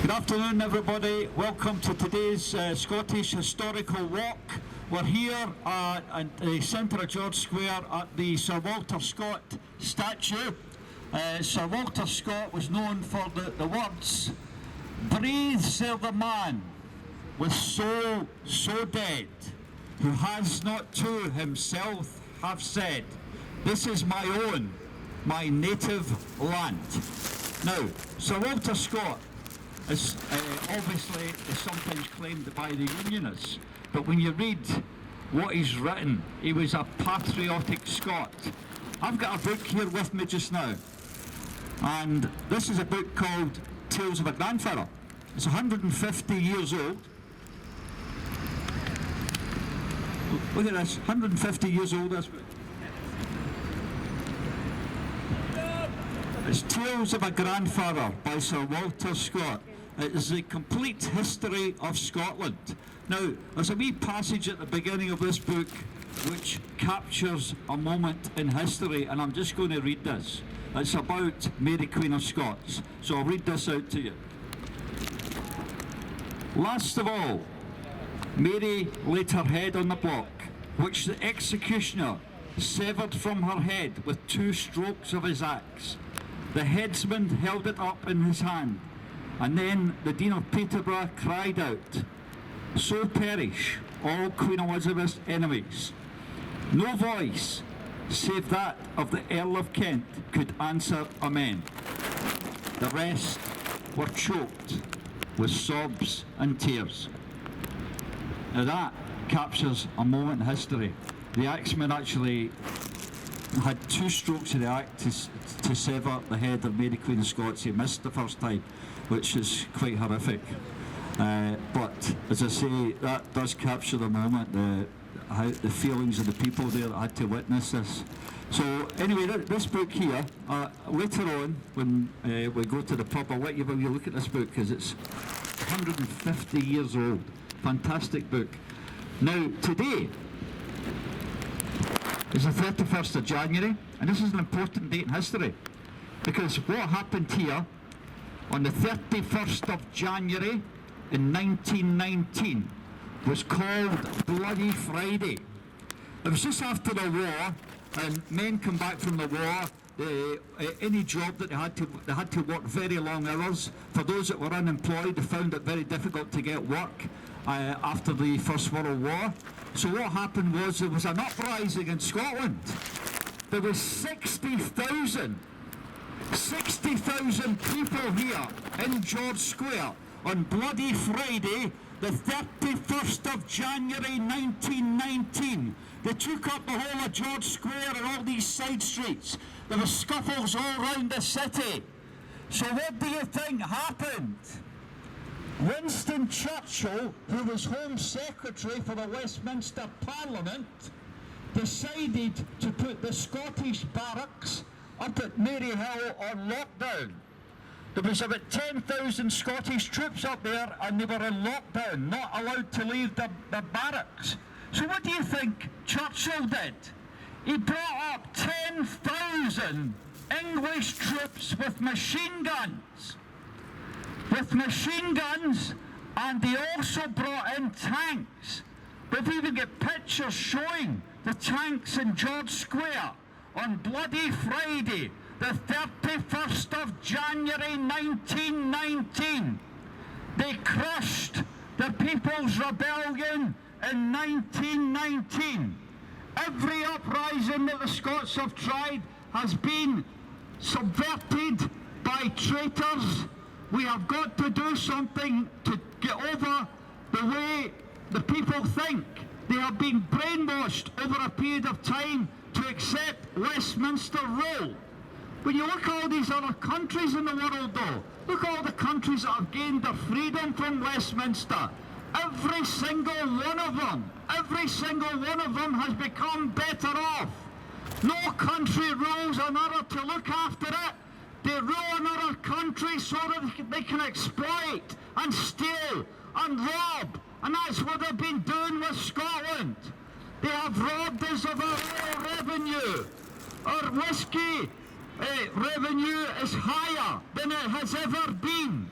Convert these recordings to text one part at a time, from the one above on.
Good afternoon, everybody. Welcome to today's Scottish Historical Walk. We're here at the centre of George Square at the Sir Walter Scott statue. Sir Walter Scott was known for the words, "Breathes there the man with soul so dead, who has not to himself have said, this is my own, my native land." Now, Sir Walter Scott is obviously is sometimes claimed by the Unionists, but when you read what he's written, he was a patriotic Scot. I've got a book here with me just now, and this is a book called Tales of a Grandfather. It's 150 years old. Look at this, 150 years old, this book. It's Tales of a Grandfather by Sir Walter Scott. It is the complete history of Scotland. Now, there's a wee passage at the beginning of this book which captures a moment in history, and I'm just going to read this. It's about Mary Queen of Scots, so I'll read this out to you. Last of all, Mary laid her head on the block, which the executioner severed from her head with 2 strokes of his axe. The headsman held it up in his hand, and then the Dean of Peterborough cried out, "So perish all Queen Elizabeth's enemies." No voice, save that of the Earl of Kent, could answer amen. The rest were choked with sobs and tears. Now that captures a moment in history. The axeman actually had 2 strokes of the axe to sever the head of Mary Queen of Scots. He missed the first time, which is quite horrific. But as I say, that does capture the moment, the feelings of the people there that had to witness this. So anyway, this book here, later on when we go to the pub, I'll let you have a look at this book because it's 150 years old. Fantastic book. Now today is the 31st of January, and this is an important date in history because what happened here on the 31st of January in 1919 was called Bloody Friday. It was just after the war, and men come back from the war. Any job that they had to work very long hours. For those that were unemployed, they found it very difficult to get work after the First World War. So what happened was there was an uprising in Scotland. There was 60,000 people here in George Square on Bloody Friday, the 31st of January 1919. They took up the whole of George Square and all these side streets. There were scuffles all around the city. So what do you think happened? Winston Churchill, who was Home Secretary for the Westminster Parliament, decided to put the Scottish barracks up at Maryhill on lockdown. There was about 10,000 Scottish troops up there, and they were in lockdown, not allowed to leave the barracks. So what do you think Churchill did? He brought up 10,000 English troops with machine guns. And they also brought in tanks. We've even got pictures showing the tanks in George Square on Bloody Friday, the 31st of January 1919. They crushed the People's Rebellion in 1919. Every uprising that the Scots have tried has been subverted by traitors. We have got to do something to get over the way the people think. They have been brainwashed over a period of time to accept Westminster rule. When you look at all these other countries in the world though, look at all the countries that have gained their freedom from Westminster. Every single one of them has become better off. No country rules another to look after it. They rule another country so that they can exploit and steal and rob. And that's what they've been doing with Scotland. They have robbed us of our oil revenue. Our whisky revenue is higher than it has ever been.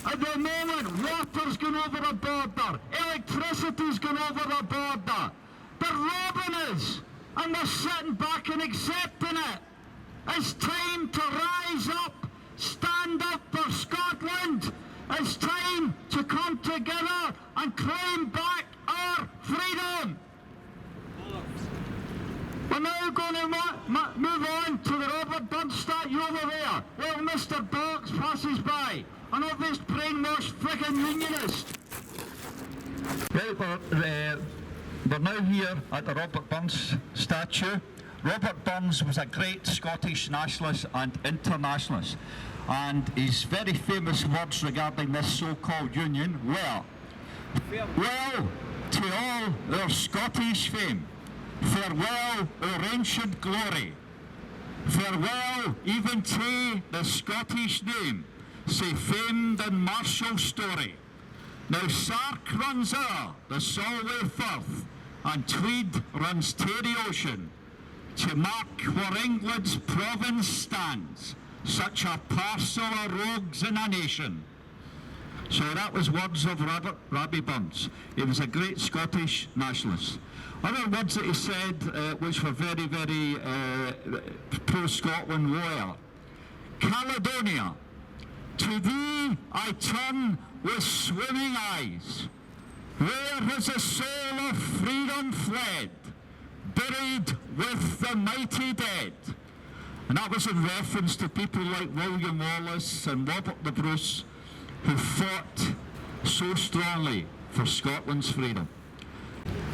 At the moment, water's gone over the border, electricity's gone over the border. They're robbing us, and they're sitting back and accepting it. It's time to rise up, stand up for Scotland. It's time to come together and claim back our freedom. We're now going to move on to the Robert Burns statue over there. Well, Mr. Box passes by, an obvious brainwashed frickin' unionist. Right, we're now here at the Robert Burns statue. Robert Burns was a great Scottish nationalist and internationalist, and his very famous words regarding this so-called union were, "Farewell to all our Scottish fame, farewell our ancient glory, farewell even to the Scottish name, sae famed and martial story. Now Sark runs o'er the Solway Firth, and Tweed runs to the ocean, to mark where England's province stands, such a parcel of rogues in a nation." So that was words of Robbie Burns. He was a great Scottish nationalist. Other words that he said, which were very, very pro-Scotland, were, "Caledonia, to thee I turn with swimming eyes. Where has the soul of freedom fled, buried with the mighty dead?" And that was in reference to people like William Wallace and Robert the Bruce, who fought so strongly for Scotland's freedom.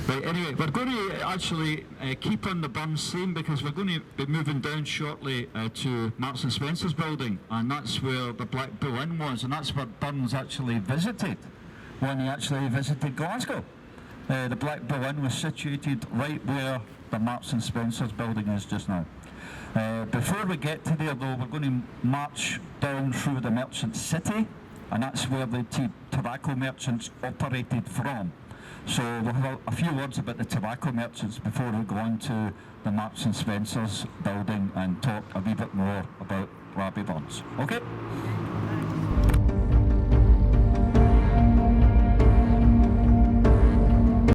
Right, anyway, we're going to actually keep on the Burns theme, because we're going to be moving down shortly to Marks and Spencer's building, and that's where the Black Bull Inn was, and that's where Burns actually visited when he actually visited Glasgow. The Black Bull Inn was situated right where the Marks and Spencer's building is just now. Before we get to there though, we're going to march down through the merchant city, and that's where the tobacco merchants operated from. So we'll have a few words about the tobacco merchants before we go on to the Marks and Spencer's building and talk a wee bit more about Robbie Burns. Okay?